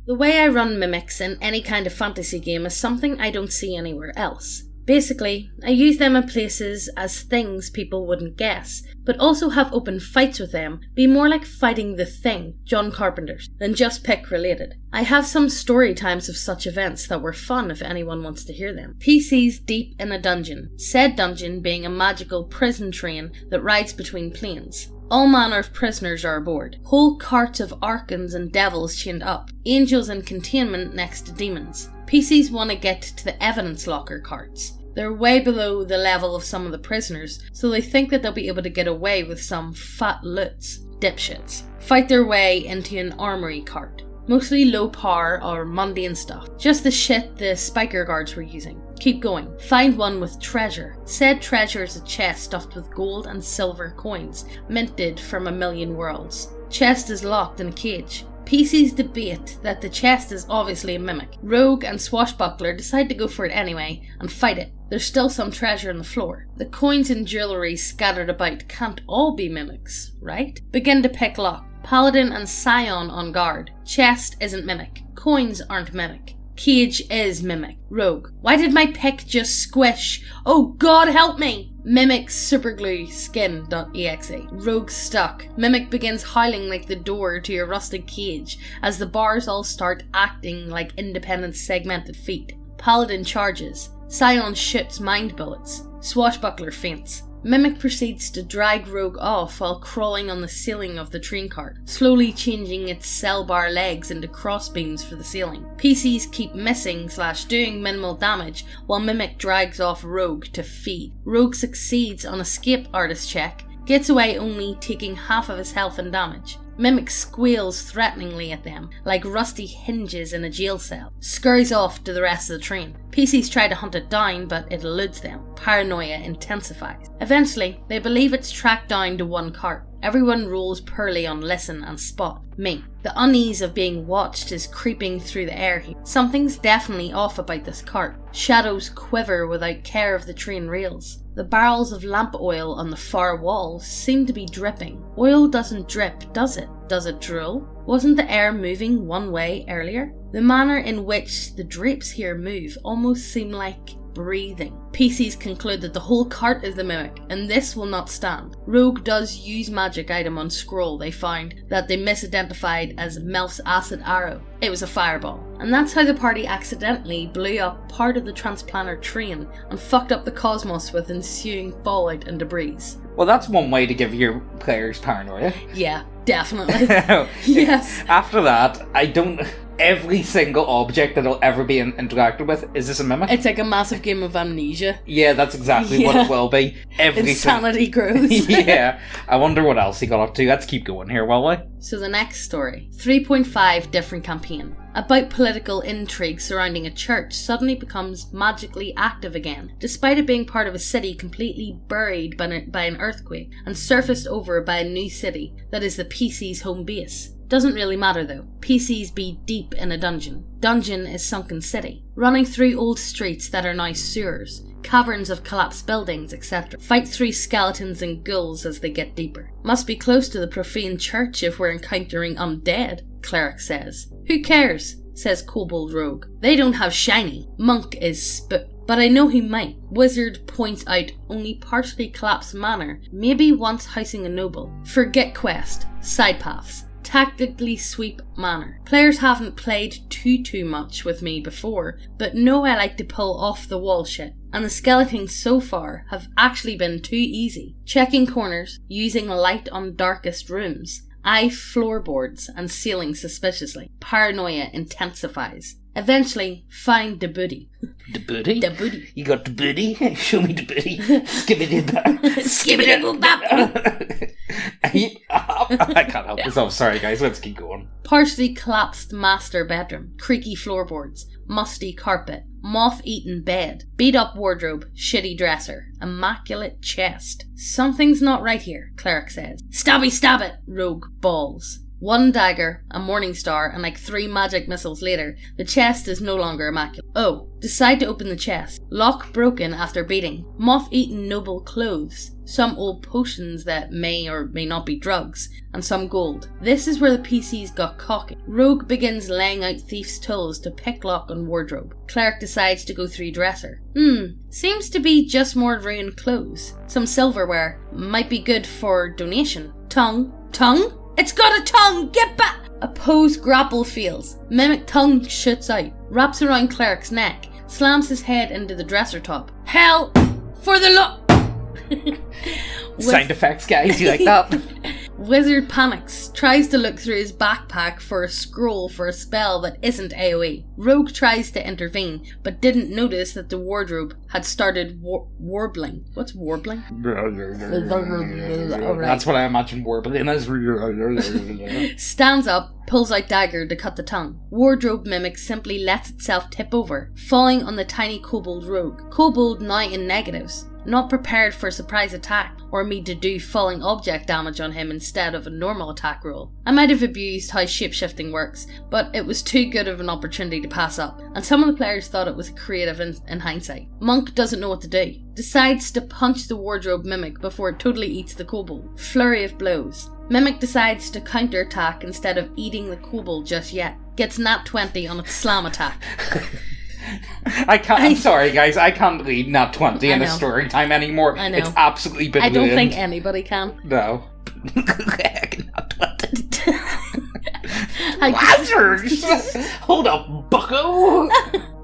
The way I run mimics in any kind of fantasy game is something I don't see anywhere else. Basically, I use them in places as things people wouldn't guess, but also have open fights with them, be more like fighting the Thing, John Carpenter's, than just pick related. I have some story times of such events that were fun if anyone wants to hear them. PCs deep in a dungeon, said dungeon being a magical prison train that rides between planes. All manner of prisoners are aboard, whole carts of archons and devils chained up, angels in containment next to demons. PCs want to get to the evidence locker carts. They're way below the level of some of the prisoners, so they think that they'll be able to get away with some fat loots, dipshits. Fight their way into an armory cart. Mostly low power or mundane stuff. Just the shit the spiker guards were using. Keep going. Find one with treasure. Said treasure is a chest stuffed with gold and silver coins, minted from 1,000,000 worlds. Chest is locked in a cage. PCs debate that the chest is obviously a mimic. Rogue and Swashbuckler decide to go for it anyway and fight it. There's still some treasure on the floor. The coins and jewellery scattered about can't all be mimics, right? Begin to pick lock. Paladin and Scion on guard. Chest isn't mimic. Coins aren't mimic. Cage is mimic. Rogue. Why did my pick just squish? Oh God help me! Mimic superglue skin.exe. Rogue stuck. Mimic begins howling like the door to your rusted cage as the bars all start acting like independent segmented feet. Paladin charges. Scion shoots mind bullets. Swashbuckler faints. Mimic proceeds to drag Rogue off while crawling on the ceiling of the train cart, slowly changing its cell bar legs into crossbeams for the ceiling. PCs keep missing/doing minimal damage while Mimic drags off Rogue to feed. Rogue succeeds on escape artist check, gets away only taking half of his health and damage. Mimic squeals threateningly at them, like rusty hinges in a jail cell. Scurries off to the rest of the train. PCs try to hunt it down, but it eludes them. Paranoia intensifies. Eventually, they believe it's tracked down to one cart. Everyone rolls poorly on listen and spot. Me. The unease of being watched is creeping through the air here. Something's definitely off about this cart. Shadows quiver without care of the train rails. The barrels of lamp oil on the far wall seem to be dripping. Oil doesn't drip, does it? Does it drool? Wasn't the air moving one way earlier? The manner in which the drapes here move almost seem like breathing. PCs conclude that the whole cart is the mimic, and this will not stand. Rogue does use magic item on scroll they found that they misidentified as Melf's acid arrow. It was a fireball. And that's how the party accidentally blew up part of the transplanar train and fucked up the cosmos with ensuing fallout and debris. Well, that's one way to give your players paranoia. Yeah, definitely. Yes. After that, every single object that I'll ever be interacted with, is this a mimic? It's like a massive game of amnesia. Yeah, that's exactly what it will be. Insanity grows. Yeah. I wonder what else he got up to. Let's keep going here, will we? So the next story. 3.5 different campaign. About political intrigue surrounding a church suddenly becomes magically active again, despite it being part of a city completely buried by an earthquake and surfaced over by a new city that is the PC's home base. Doesn't really matter though. PCs be deep in a dungeon. Dungeon is sunken city. Running through old streets that are now sewers, caverns of collapsed buildings, etc. Fight through skeletons and ghouls as they get deeper. Must be close to the profane church if we're encountering undead, cleric says. Who cares? Says Kobold Rogue. They don't have shiny. Monk is but I know he might. Wizard points out only partially collapsed manor, maybe once housing a noble. Forget quest. Side paths. Tactically sweep manner. Players haven't played too much with me before, but know I like to pull off the wall shit. And the skeletons so far have actually been too easy. Checking corners, using light on darkest rooms, eye floorboards and ceiling suspiciously. Paranoia intensifies. Eventually, find the booty. The booty? The booty. You got the booty? Show me the booty. Skibbity-bop. Skibbity-bop. I can't help myself. Sorry, guys. Let's keep going. Partially collapsed master bedroom. Creaky floorboards. Musty carpet. Moth-eaten bed. Beat-up wardrobe. Shitty dresser. Immaculate chest. Something's not right here, cleric says. Stabby stab it, Rogue bawls. 1 dagger, a morning star, and like 3 magic missiles later, the chest is no longer immaculate. Oh, decide to open the chest. Lock broken after beating. Moth-eaten noble clothes. Some old potions that may or may not be drugs, and some gold. This is where the PCs got cocky. Rogue begins laying out thief's tools to pick lock on wardrobe. Cleric decides to go through dresser. Seems to be just more ruined clothes. Some silverware. Might be good for donation. Tongue? It's got a tongue! Get back! Opposed grapple fails. Mimic tongue shoots out. Wraps around Cleric's neck. Slams his head into the dresser top. Hell for the Sound effects, guys, you like that? Wizard panics, tries to look through his backpack for a scroll for a spell that isn't AoE. Rogue tries to intervene, but didn't notice that the wardrobe had started warbling. What's warbling? That's what I imagine warbling is. Stands up, pulls out dagger to cut the tongue. Wardrobe mimic simply lets itself tip over, falling on the tiny kobold rogue. Kobold now in negatives. Not prepared for a surprise attack, or me to do falling object damage on him instead of a normal attack roll. I might have abused how shapeshifting works, but it was too good of an opportunity to pass up, and some of the players thought it was creative in hindsight. Monk doesn't know what to do. Decides to punch the wardrobe mimic before it totally eats the kobold. Flurry of blows. Mimic decides to counterattack instead of eating the kobold just yet. Gets nat 20 on its slam attack. I'm sorry, guys. I can't read nat 20 in a story time anymore. I know. It's absolutely been ruined. I don't think anybody can. No. Nat 20. Hold up, bucko!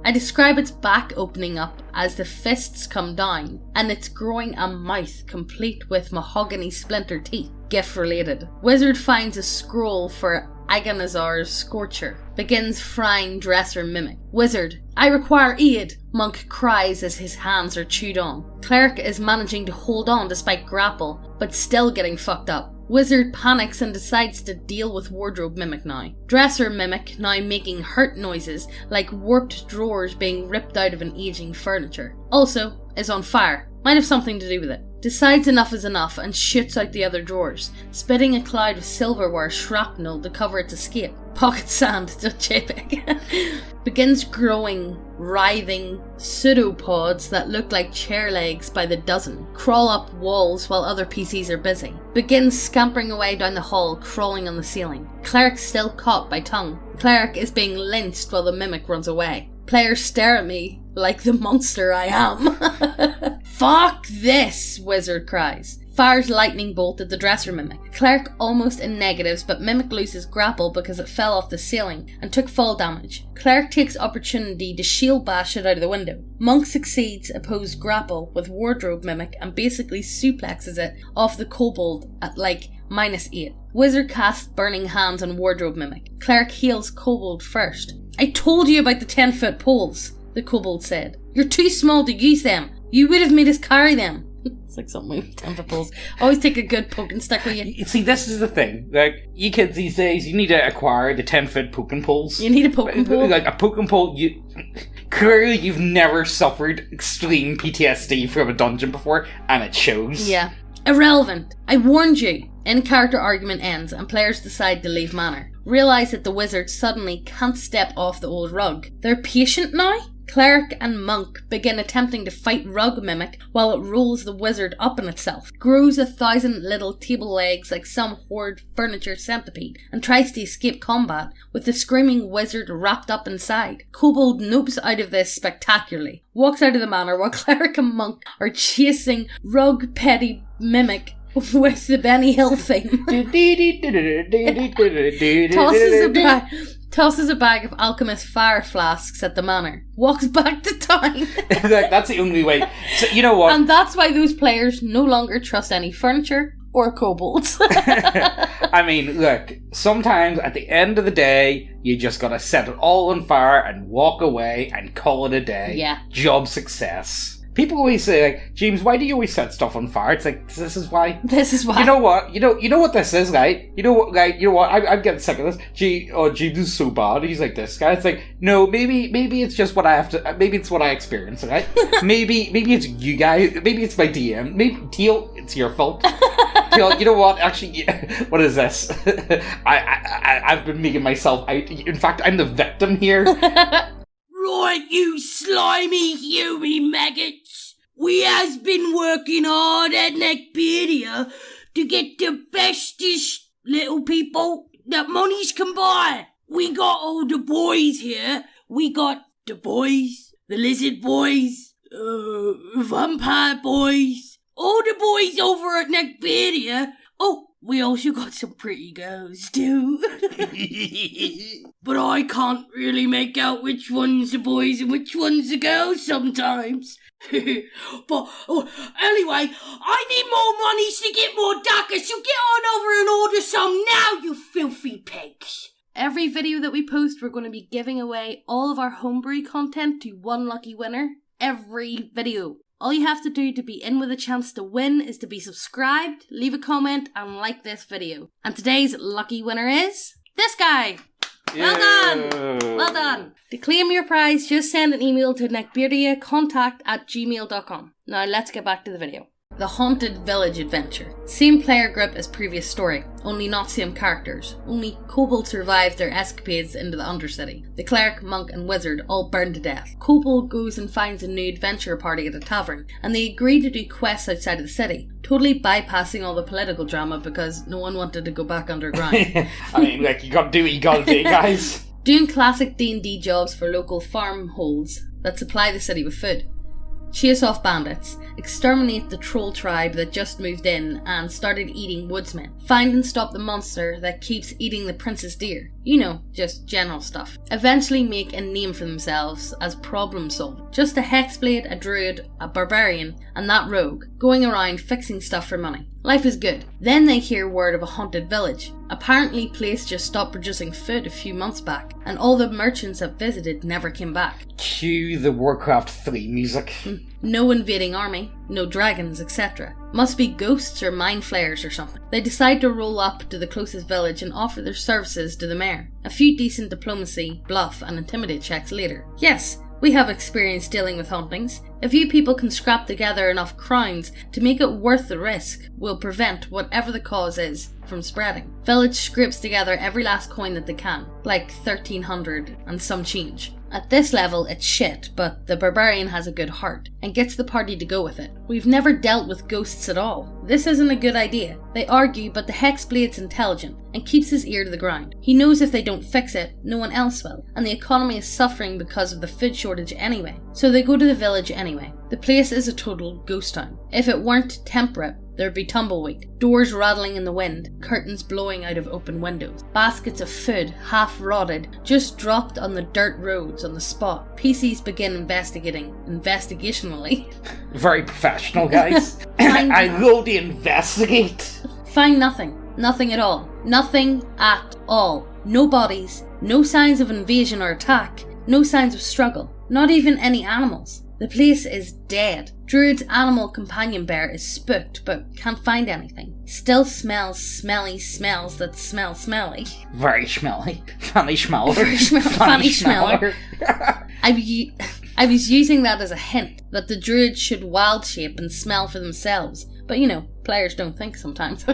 I describe its back opening up as the fists come down, and it's growing a mouth complete with mahogany splinter teeth. Gift related. Wizard finds a scroll for Agonizar's Scorcher. Begins frying dresser mimic. Wizard, I require aid! Monk cries as his hands are chewed on. Cleric is managing to hold on despite grapple, but still getting fucked up. Wizard panics and decides to deal with wardrobe mimic now. Dresser mimic now making hurt noises like warped drawers being ripped out of an aging furniture. Also, is on fire. Might have something to do with it. Decides enough is enough and shoots out the other drawers, spitting a cloud of silverware shrapnel to cover its escape. Pocket sand, JPEG. Begins growing, writhing pseudopods that look like chair legs by the dozen. Crawl up walls while other PCs are busy. Begins scampering away down the hall, crawling on the ceiling. Cleric still caught by tongue. Cleric is being lynched while the mimic runs away. Players stare at me like the monster I am. Fuck this, Wizard cries. Fires lightning bolt at the dresser mimic. Cleric almost in negatives, but mimic loses grapple because it fell off the ceiling and took fall damage. Cleric takes opportunity to shield bash it out of the window. Monk succeeds opposed grapple with wardrobe mimic and basically suplexes it off the kobold at like -8. Wizard casts burning hands on wardrobe mimic. Cleric heals kobold first. I told you about the 10-foot poles, the kobold said. You're too small to use them. You would have made us carry them. It's like something with 10-foot poles. Always take a good poking stick with you. See, this is the thing. Like, you kids these days, you need to acquire the 10-foot poking poles. You need a poking pole? Like, a poking pole, clearly you've never suffered extreme PTSD from a dungeon before, and it shows. Yeah. Irrelevant. I warned you. In-character argument ends and players decide to leave manor. Realise that the wizard suddenly can't step off the old rug. They're patient now? Cleric and monk begin attempting to fight rug mimic while it rolls the wizard up in itself, grows 1,000 little table legs like some hoard furniture centipede, and tries to escape combat with the screaming wizard wrapped up inside. Kobold nopes out of this spectacularly, walks out of the manor while cleric and monk are chasing rug petty mimic with the Benny Hill theme. Tosses a bag of alchemist fire flasks at the manor. Walks back to town. That's the only way. So, you know what? And that's why those players no longer trust any furniture or kobolds. I mean, look, sometimes at the end of the day, you just gotta set it all on fire and walk away and call it a day. Yeah. Job success. People always say, like, James, why do you always set stuff on fire? It's like, this is why. This is why. You know what? You know what this is, right? You know what? I'm getting sick of this. James is so bad. He's like this guy. It's like, no, maybe it's just what I have to. Maybe it's what I experience, right? maybe it's you guys. Maybe it's my DM. Maybe Teal, it's your fault. you know what? Actually, what is this? I've been making myself out. In fact, I'm the victim here. Right, you slimy human maggots. We has been working hard at Neckbeardia to get the bestest little people that monies can buy. We got all the boys here. We got the boys, the lizard boys, vampire boys, all the boys over at Neckbeardia. Oh, we also got some pretty girls too. But I can't really make out which one's the boys and which one's the girls sometimes. But anyway, I need more monies to get more daggers, so get on over and order some now, you filthy pigs. Every video that we post, we're going to be giving away all of our homebrew content to one lucky winner. Every video. All you have to do to be in with a chance to win is to be subscribed, leave a comment, and like this video. And today's lucky winner is this guy. Well done! Well done! To claim your prize, just send an email to neckbeardiacontact@gmail.com. Now let's get back to the video. The Haunted Village Adventure. Same player group as previous story, only not same characters. Only Ყოფᄃ survived their escapades into the Undercity. The cleric, monk and wizard all burned to death. Ყოფᄃ goes and finds a new adventure party at a tavern, and they agree to do quests outside of the city, totally bypassing all the political drama because no one wanted to go back underground. I mean, like, you gotta do what you gotta do, guys. Doing classic D&D jobs for local farmholds that supply the city with food. Chase off bandits, exterminate the troll tribe that just moved in and started eating woodsmen, find and stop the monster that keeps eating the princess deer. You know, just general stuff. Eventually make a name for themselves as problem solvers. Just a hexblade, a druid, a barbarian, and that rogue, going around fixing stuff for money. Life is good. Then they hear word of a haunted village. Apparently place just stopped producing food a few months back, and all the merchants that visited never came back. Cue the Warcraft 3 music. No invading army, no dragons, etc. Must be ghosts or mind flayers or something. They decide to roll up to the closest village and offer their services to the mayor. A few decent diplomacy, bluff and intimidate checks later. Yes, we have experience dealing with hauntings. If you people can scrap together enough crowns to make it worth the risk, we'll prevent whatever the cause is from spreading. Village scrapes together every last coin that they can, like 1300 and some change. At this level, it's shit, but the barbarian has a good heart and gets the party to go with it. We've never dealt with ghosts at all. This isn't a good idea. They argue, but the Hexblade's intelligent and keeps his ear to the ground. He knows if they don't fix it, no one else will, and the economy is suffering because of the food shortage anyway. So they go to the village anyway. The place is a total ghost town. If it weren't temperate, there'd be tumbleweed, doors rattling in the wind, curtains blowing out of open windows, baskets of food, half rotted, just dropped on the dirt roads on the spot. PCs begin investigationally. Very professional, guys. I go to investigate. Find nothing. Nothing at all. Nothing at all. No bodies, no signs of invasion or attack, no signs of struggle, not even any animals. The place is dead. Druid's animal companion bear is spooked but can't find anything. Still smells smelly smells that smell smelly. Very smelly. Funny smeller. Funny smeller. I was using that as a hint that the druid should wild shape and smell for themselves. But you know, players don't think sometimes.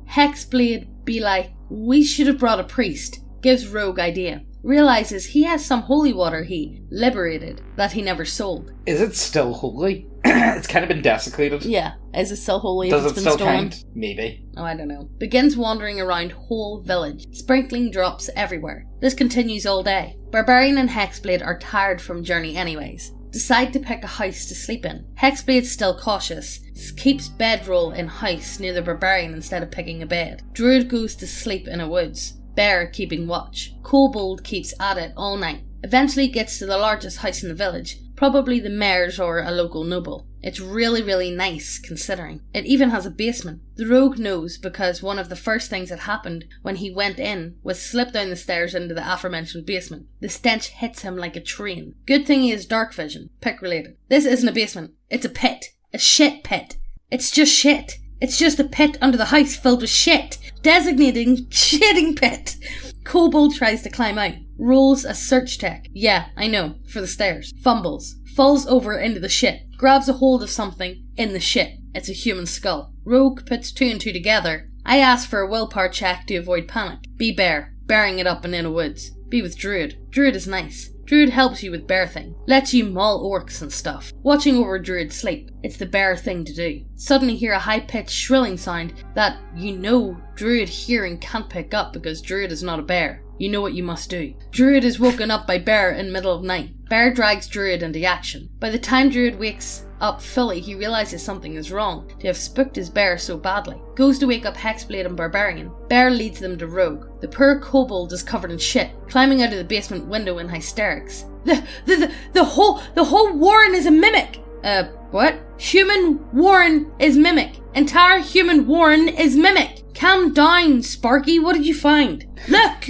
Hexblade be like, we should have brought a priest. Gives Rogue idea. Realizes he has some holy water he liberated that he never sold. Is it still holy? It's kind of been desecrated. Yeah. Is it still holy Does if it's it been still stolen? count? Maybe. Oh, I don't know. Begins wandering around whole village, sprinkling drops everywhere. This continues all day. Barbarian and Hexblade are tired from journey anyways. Decide to pick a house to sleep in. Hexblade's still cautious, keeps bedroll in house near the barbarian instead of picking a bed. Druid goes to sleep in a woods. Bear keeping watch. Kobold keeps at it all night. Eventually gets to the largest house in the village, probably the mayor's or a local noble. It's really, really nice considering. It even has a basement. The rogue knows because one of the first things that happened when he went in was slip down the stairs into the aforementioned basement. The stench hits him like a train. Good thing he has dark vision. Pick related. This isn't a basement. It's a pit. A shit pit. It's just shit. It's just a pit under the house filled with shit. Designating shitting pit. Kobold tries to climb out. Rolls a search check. Yeah, I know. For the stairs. Fumbles. Falls over into the shit. Grabs a hold of something in the shit. It's a human skull. Rogue puts 2 and 2 together. I ask for a willpower check to avoid panic. Be bear, bearing it up and in the woods. Be with Druid. Druid is nice. Druid helps you with bear thing. Lets you maul orcs and stuff. Watching over Druid sleep. It's the bear thing to do. Suddenly hear a high-pitched shrilling sound that Druid hearing can't pick up because Druid is not a bear. You know what you must do. Druid is woken up by Bear in the middle of night. Bear drags Druid into action. By the time Druid wakes up fully, he realizes something is wrong to have spooked his bear so badly. Goes to wake up Hexblade and Barbarian. Bear leads them to Rogue. The poor kobold is covered in shit, climbing out of the basement window in hysterics. The whole warren is a mimic! What? Human warren is mimic. Entire human warren is mimic. Calm down, Sparky, what did you find? Look!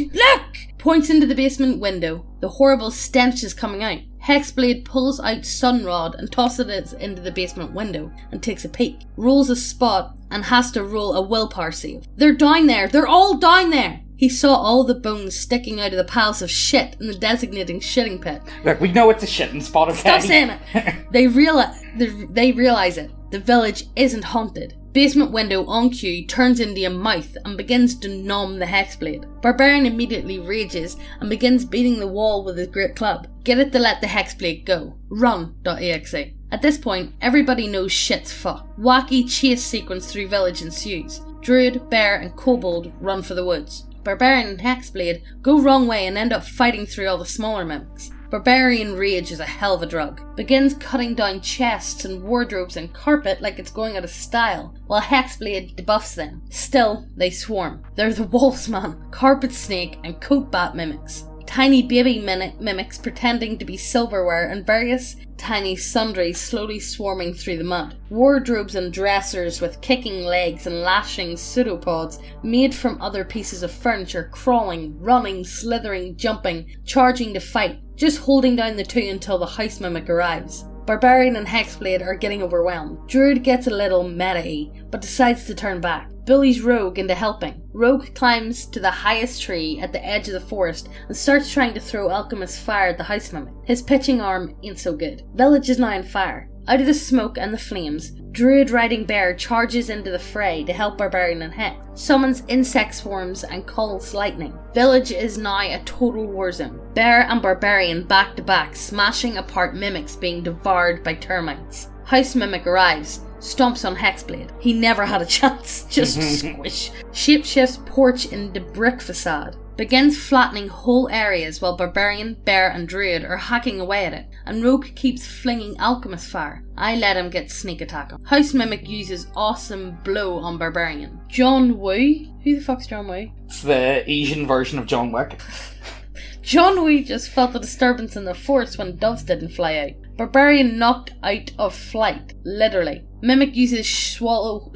Points into the basement window. The horrible stench is coming out. Hexblade pulls out Sunrod and tosses it into the basement window and takes a peek. Rolls a spot and has to roll a willpower save. They're down there! They're all down there! He saw all the bones sticking out of the piles of shit in the designating shitting pit. Look, we know it's a shitting spot, okay? Stop saying it! They realize it. The village isn't haunted. Basement window on cue turns into a mouth and begins to nom the Hexblade. Barbarian immediately rages and begins beating the wall with his great club. Get it to let the Hexblade go. Run.exe. At this point, everybody knows shit's fucked. Wacky chase sequence through village ensues. Druid, Bear and Kobold run for the woods. Barbarian and Hexblade go wrong way and end up fighting through all the smaller mimics. Barbarian rage is a hell of a drug. Begins cutting down chests and wardrobes and carpet like it's going out of style, while Hexblade debuffs them. Still, they swarm. They're the Wolfsman, Carpet Snake and Coat Bat mimics. Tiny baby mimics pretending to be silverware and various tiny sundries slowly swarming through the mud. Wardrobes and dressers with kicking legs and lashing pseudopods made from other pieces of furniture crawling, running, slithering, jumping, charging to fight, just holding down the 2 until the house mimic arrives. Barbarian and Hexblade are getting overwhelmed. Druid gets a little meta-y, but decides to turn back. Bullies Rogue into helping. Rogue climbs to the highest tree at the edge of the forest and starts trying to throw Alchemist's fire at the house mimic. His pitching arm ain't so good. Village is now on fire. Out of the smoke and the flames, Druid riding Bear charges into the fray to help Barbarian and Hex. Summons insect swarms and calls lightning. Village is now a total war zone. Bear and Barbarian back to back, smashing apart mimics being devoured by termites. House mimic arrives. Stomps on Hexblade. He never had a chance. Just squish. Shapeshifts porch into brick facade. Begins flattening whole areas while Barbarian, Bear and Druid are hacking away at it, and Rogue keeps flinging Alchemist fire. I let him get sneak attack on. House Mimic uses awesome blow on Barbarian. John Woo? Who the fuck's John Woo? It's the Asian version of John Wick. John Woo just felt a disturbance in the force when doves didn't fly out. Barbarian knocked out of flight, literally. Mimic uses swallow.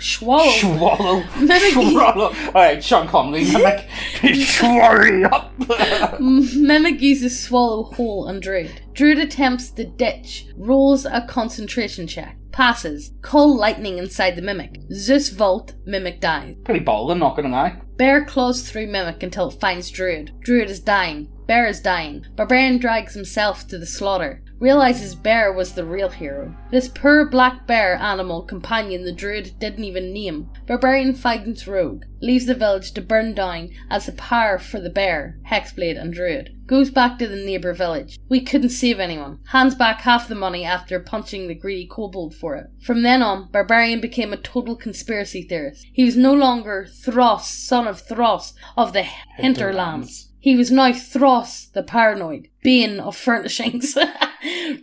Mimic Alright, Sean Connery, Mimic. Swallow up. Mimic uses swallow whole on Druid. Druid attempts to ditch, rolls a concentration check, passes, call lightning inside the Mimic. Zeus Vault, Mimic dies. Pretty bold, I'm not gonna lie. Bear claws through Mimic until it finds Druid. Druid is dying. Bear is dying. Barbarian drags himself to the slaughter. Realizes Bear was the real hero. This poor black bear animal companion the Druid didn't even name. Barbarian finds Rogue. Leaves the village to burn down as a power for the bear, Hexblade and Druid. Goes back to the neighbour village. We couldn't save anyone. Hands back half the money after punching the greedy kobold for it. From then on, Barbarian became a total conspiracy theorist. He was no longer Thros, son of Thros of the Hinterlands. He was now Thros, the paranoid, Bane of furnishings.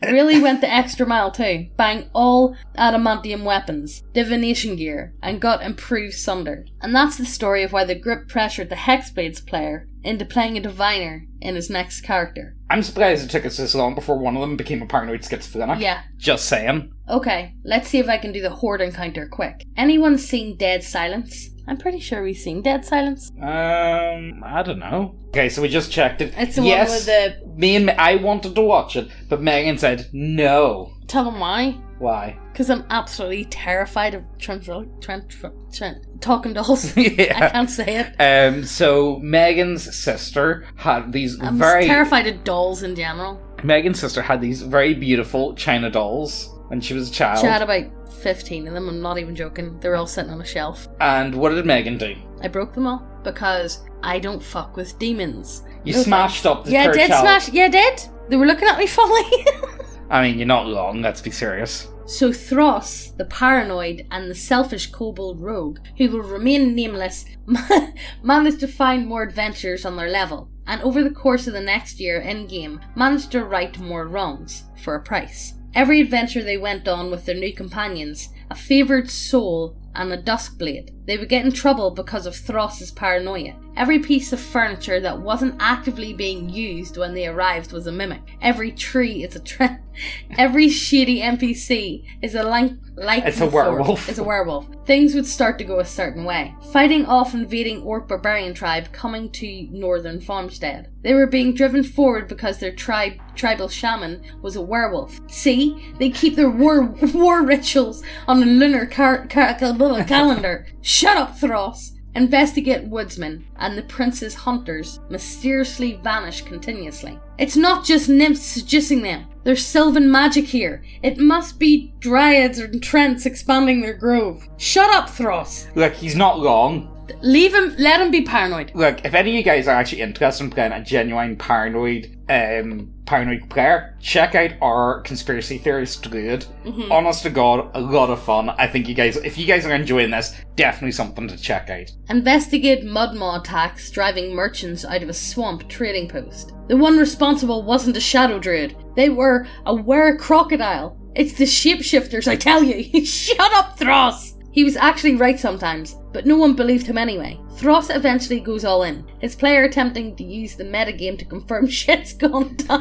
Really went the extra mile too, buying all adamantium weapons, divination gear, and got improved sunder. And that's the story of why the group pressured the Hexblades player into playing a diviner in his next character. I'm surprised it took us this long before one of them became a paranoid schizophrenic. Yeah. Just saying. Okay, let's see if I can do the Horde encounter quick. Anyone seen Dead Silence? I'm pretty sure we've seen Dead Silence. I don't know. Okay, so we just checked it. It's the one with the... I wanted to watch it, but Megan said no. Tell them why. Why? Because I'm absolutely terrified of talking dolls. Yeah. I can't say it. So Megan's sister had these I'm terrified of dolls in general. Megan's sister had these very beautiful China dolls when she was a child? She had about 15 of them, I'm not even joking. They were all sitting on a shelf. And what did Megan do? I broke them all because I don't fuck with demons. You smashed up the Yeah, I third did child. smash. Yeah, I did. They were looking at me funny. I mean, you're not wrong, let's be serious. So Thros, the paranoid and the selfish kobold rogue, who will remain nameless, managed to find more adventures on their level, and over the course of the next year in-game, managed to right more wrongs, for a price. Every adventure they went on with their new companions, a favoured soul and a duskblade, they would get in trouble because of Thros's paranoia. Every piece of furniture that wasn't actively being used when they arrived was a mimic. Every tree is a trend. Every shady NPC is a It's a werewolf. It's a werewolf. Things would start to go a certain way. Fighting off invading orc barbarian tribe coming to northern Farmstead. They were being driven forward because their tribal shaman was a werewolf. See? They keep their war rituals on a lunar calendar. Shut up, Thros! Investigate woodsmen, and the prince's hunters mysteriously vanish continuously. It's not just nymphs seducing them. There's sylvan magic here. It must be dryads and trents expanding their grove. Shut up, Thros! Look, he's not wrong. Leave him, let him be paranoid. Look, if any of you guys are actually interested in playing a genuine paranoid player, check out our conspiracy theorist druid. Honest to God, a lot of fun. I think if you guys are enjoying this, definitely something to check out. Investigate mudmaw attacks driving merchants out of a swamp trading post. The one responsible wasn't a shadow druid. They were a were-crocodile. It's the shapeshifters, I tell you. Shut up, Thros! He was actually right sometimes, but no one believed him anyway. Thros eventually goes all in, his player attempting to use the metagame to confirm shit's gone down.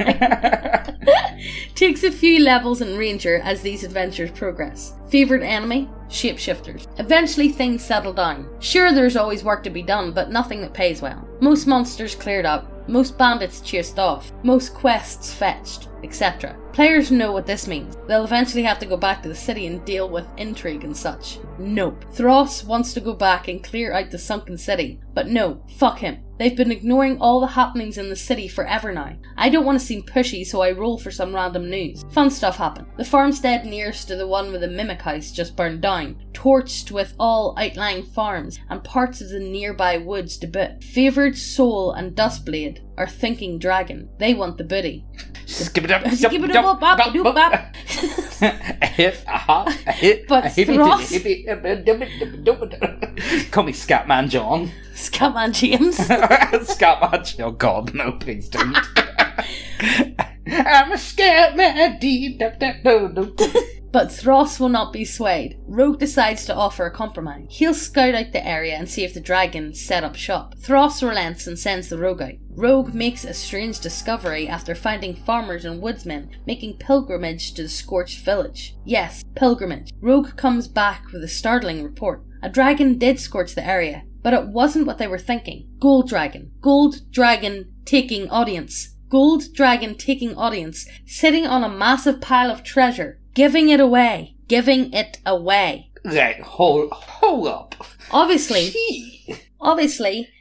Takes a few levels in Ranger as these adventures progress. Favoured enemy? Shapeshifters. Eventually things settle down. Sure, there's always work to be done, but nothing that pays well. Most monsters cleared up, most bandits chased off, most quests fetched, etc. Players know what this means. They'll eventually have to go back to the city and deal with intrigue and such. Nope. Thros wants to go back and clear out the sunken city. But no, fuck him. They've been ignoring all the happenings in the city forever now. I don't want to seem pushy, so I roll for some random news. Fun stuff happened. The farmstead nearest to the one with the mimic house just burned down, torched with all outlying farms and parts of the nearby woods to boot. Favoured Soul and Dustblade are thinking dragon. They want the booty. Skip it up. But Thros... Call me Scatman John. Scatman James. Scatman. Oh God, no, please don't. I'm a Scatman. But Thros will not be swayed. Rogue decides to offer a compromise. He'll scout out the area and see if the dragon set up shop. Thros relents and sends the rogue out. Rogue makes a strange discovery after finding farmers and woodsmen making pilgrimage to the scorched village. Yes, pilgrimage. Rogue comes back with a startling report. A dragon did scorch the area, but it wasn't what they were thinking. Gold dragon. Gold dragon taking audience. Gold dragon taking audience, sitting on a massive pile of treasure. Giving it away. Giving it away. Right, hold up. Obviously,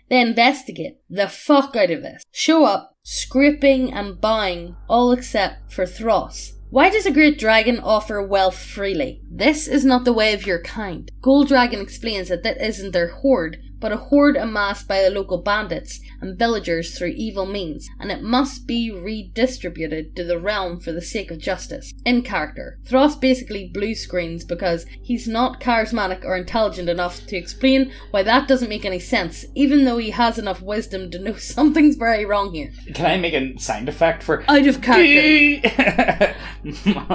they investigate the fuck out of this. Show up, scraping and buying, all except for Thros. Why does a great dragon offer wealth freely? This is not the way of your kind. Gold Dragon explains that isn't their hoard, but a hoard amassed by the local bandits and villagers through evil means, and it must be redistributed to the realm for the sake of justice. In character, Thros basically blue screens because he's not charismatic or intelligent enough to explain why that doesn't make any sense, even though he has enough wisdom to know something's very wrong here. Can I make a sound effect for... Out of character.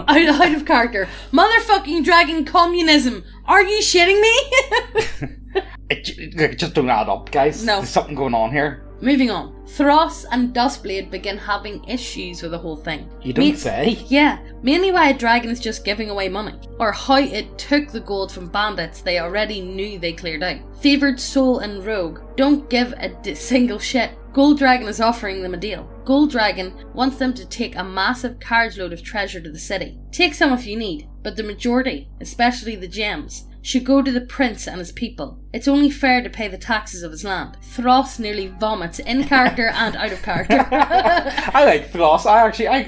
out of character. Motherfucking dragon communism. Are you shitting me? It just don't add up, guys. No. There's something going on here. Moving on. Thros and Dustblade begin having issues with the whole thing. You don't say? Yeah, mainly why a dragon is just giving away money, or how it took the gold from bandits they already knew they cleared out. Favoured Soul and Rogue don't give a single shit. Gold Dragon is offering them a deal. Gold Dragon wants them to take a massive carriage load of treasure to the city. Take some if you need, but the majority, especially the gems, should go to the prince and his people. It's only fair to pay the taxes of his land. Thros nearly vomits in character and out of character. I like Thros.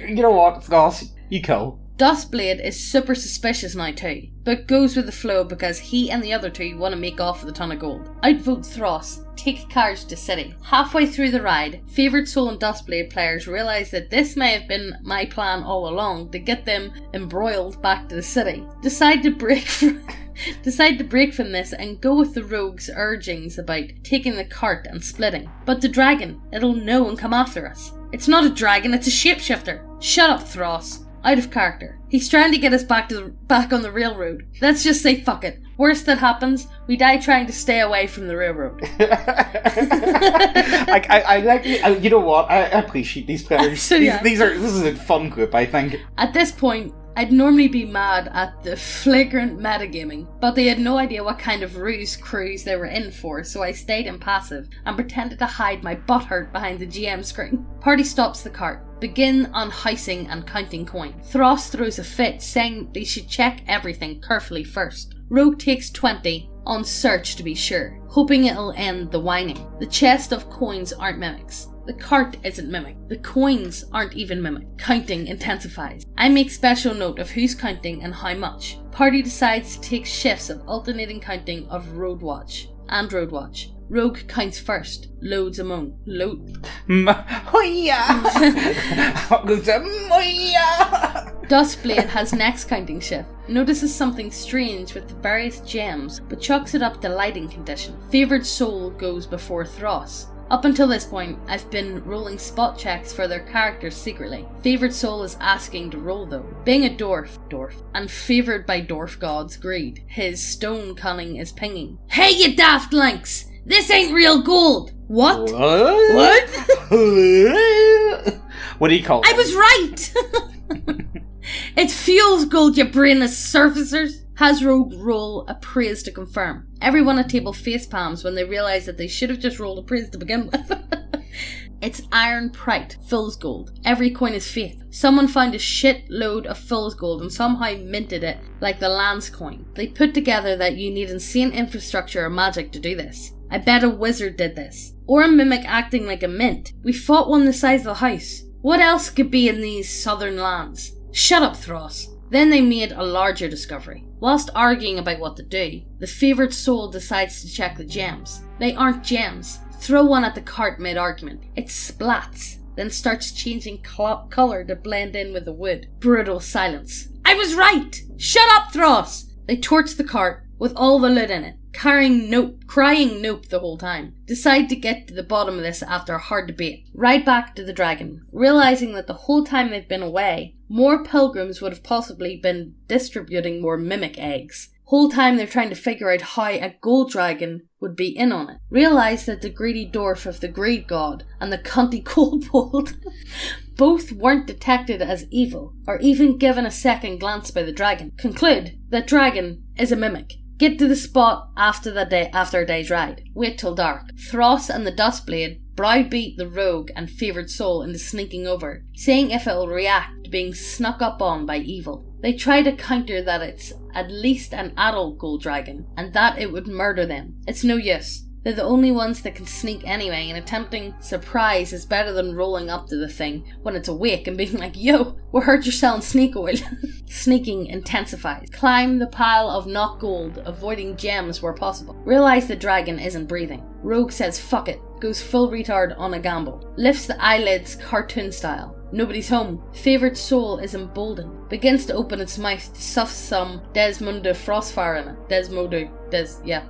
You know what, Thros? You cool. Dustblade is super suspicious now too, but goes with the flow because he and the other two want to make off with a ton of gold. Outvote Thros, take carriage to city. Halfway through the ride, Favoured Soul and Dustblade players realise that this may have been my plan all along to get them embroiled back to the city. Decide to break from this and go with the rogue's urgings about taking the cart and splitting. But the dragon, it'll know and come after us. It's not a dragon, it's a shapeshifter. Shut up, Thros. Out of character. He's trying to get us back on the railroad. Let's just say fuck it. Worst that happens, we die trying to stay away from the railroad. I like, you know what? I appreciate these players. So, yeah. This is a fun group, I think. At this point, I'd normally be mad at the flagrant metagaming, but they had no idea what kind of ruse cruise they were in for, so I stayed impassive and pretended to hide my butthurt behind the GM screen. Party stops the cart. Begin unhousing and counting coin. Thros throws a fit, saying they should check everything carefully first. Rogue takes 20, on search to be sure, hoping it'll end the whining. The chest of coins aren't mimics. The cart isn't mimic. The coins aren't even mimic. Counting intensifies. I make special note of who's counting and how much. Party decides to take shifts of alternating counting of Road Watch. Rogue counts first. Loads among. Dustblade has next counting shift. Notices something strange with the various gems, but chalks it up to lighting condition. Favoured Soul goes before Thros. Up until this point, I've been rolling spot checks for their characters secretly. Favoured Soul is asking to roll though. Being a dwarf, and favoured by dwarf god's greed, his stone cunning is pinging. Hey you daft lynx! This ain't real gold! What? What? What do you call it? I was right! It feels gold, you brainless surfacers! Has Rogue roll appraise to confirm. Everyone at table face palms when they realise that they should have just rolled appraise to begin with. It's iron prite, Phil's gold. Every coin is fake. Someone found a shit load of Phil's gold and somehow minted it like the Lance coin. They put together that you need insane infrastructure or magic to do this. I bet a wizard did this. Or a mimic acting like a mint. We fought one the size of the house. What else could be in these southern lands? Shut up, Thros. Then they made a larger discovery. Whilst arguing about what to do, the Favoured Soul decides to check the gems. They aren't gems. Throw one at the cart mid-argument. It splats, then starts changing colour to blend in with the wood. Brutal silence. I was right! Shut up, Thros! They torch the cart with all the loot in it, crying nope the whole time. Decide to get to the bottom of this after a hard debate. Ride back to the dragon, realising that the whole time they've been away, more pilgrims would have possibly been distributing more mimic eggs. Whole time they're trying to figure out how a gold dragon would be in on it. Realise that the greedy dwarf of the greed god and the cunty kobold both weren't detected as evil, or even given a second glance by the dragon. Conclude that dragon is a mimic. Get to the spot after a day's ride. Wait till dark. Thros and the Dustblade browbeat the rogue and Favoured Soul into sneaking over, saying if it'll react to being snuck up on by evil. They try to counter that it's at least an adult gold dragon, and that it would murder them. It's no use. They're the only ones that can sneak anyway, and attempting surprise is better than rolling up to the thing when it's awake and being like, yo, we heard you're selling snake oil. Sneaking intensifies. Climb the pile of not gold, avoiding gems where possible. Realise the dragon isn't breathing. Rogue says fuck it, goes full retard on a gamble. Lifts the eyelids cartoon style. Nobody's home. Favoured Soul is emboldened. Begins to open its mouth to stuff some Desmunda Frostfire in it. Yeah.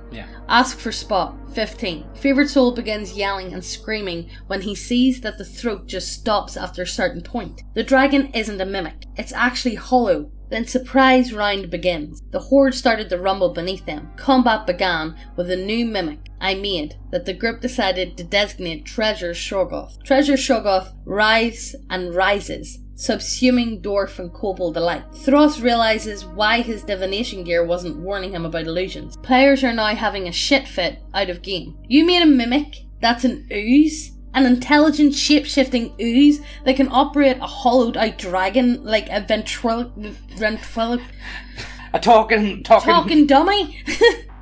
Ask for spot. 15. Favoured Soul begins yelling and screaming when he sees that the throat just stops after a certain point. The dragon isn't a mimic. It's actually hollow. Then surprise round begins. The horde started to rumble beneath them. Combat began with a new mimic I made that the group decided to designate Treasure Shoggoth. Treasure Shoggoth writhes and rises, subsuming dwarf and kobold alike. Thros realises why his divination gear wasn't warning him about illusions. Players are now having a shit fit out of game. You made a mimic? That's an ooze? An intelligent shape-shifting ooze that can operate a hollowed-out dragon like a a talking dummy?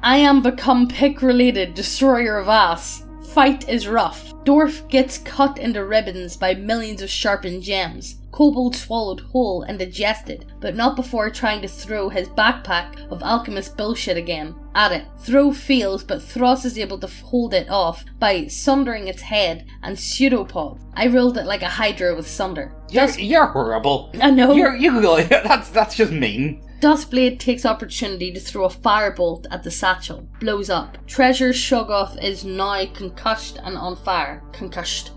I am become pick-related destroyer of ass. Fight is rough. Dwarf gets cut into ribbons by millions of sharpened gems. Kobold swallowed whole and digested, but not before trying to throw his backpack of alchemist bullshit again at it. Throw fails, but Thros is able to hold it off by sundering its head and pseudopods. I rolled it like a hydra with sunder. You're horrible. I know. You really, that's just mean. Dustblade takes opportunity to throw a firebolt at the satchel. Blows up. Treasure Shoggoth is now concussed and on fire. Concussed.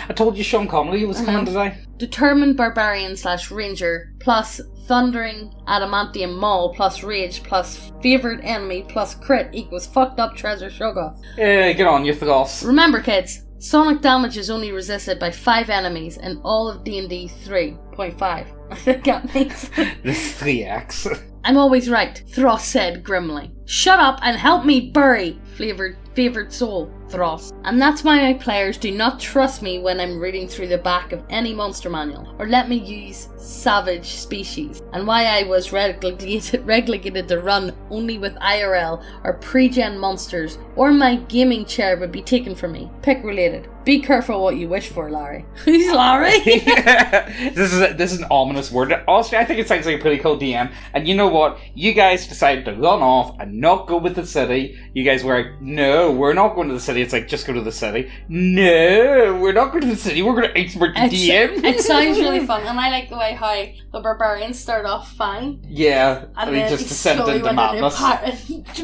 I told you Sean Connery was coming today. Determined Barbarian / Ranger plus Thundering Adamantium Maul plus Rage plus Favoured Enemy plus Crit equals fucked up Treasure Shoggoth. Get on, you Thros. Remember, kids, sonic damage is only resisted by 5 enemies in all of D&D 3.5. I think that means This 3x. I'm always right, Thros said grimly. Shut up and help me bury favoured soul, Thros. And that's why my players do not trust me when I'm reading through the back of any monster manual, or let me use savage species, and why I was relegated to run only with IRL or pre-gen monsters, or my gaming chair would be taken from me. Pick related. Be careful what you wish for, Larry. Who's Larry? This is an ominous word. Honestly, I think it sounds like a pretty cool DM. And you know what? You guys decided to run off and not go with the city. You guys were like, no, we're not going to the city. It's like, just go to the city. No, we're not going to the city. We're going to expert the DM. It sounds really fun, and I like the way how the barbarians start off fine. Yeah, and then just descended into madness.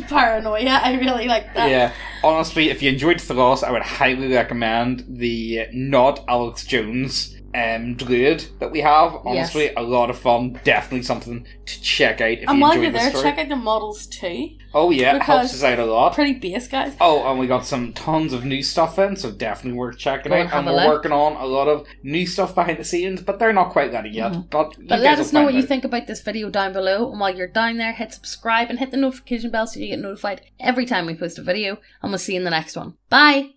Paranoia. I really like that. Yeah, honestly, if you enjoyed Thros, I would highly recommend the not Alex Jones druid that we have. Honestly, a lot of fun. Definitely something to check out if you enjoyed the story. Check out the models too. Oh yeah, it helps us out a lot. Pretty base, guys. Oh, and we got some tons of new stuff in, so definitely worth checking out. And we're working on a lot of new stuff behind the scenes, but they're not quite ready yet. Mm-hmm. But let us know what you think about this video down below. And while you're down there, hit subscribe and hit the notification bell so you get notified every time we post a video. And we'll see you in the next one. Bye!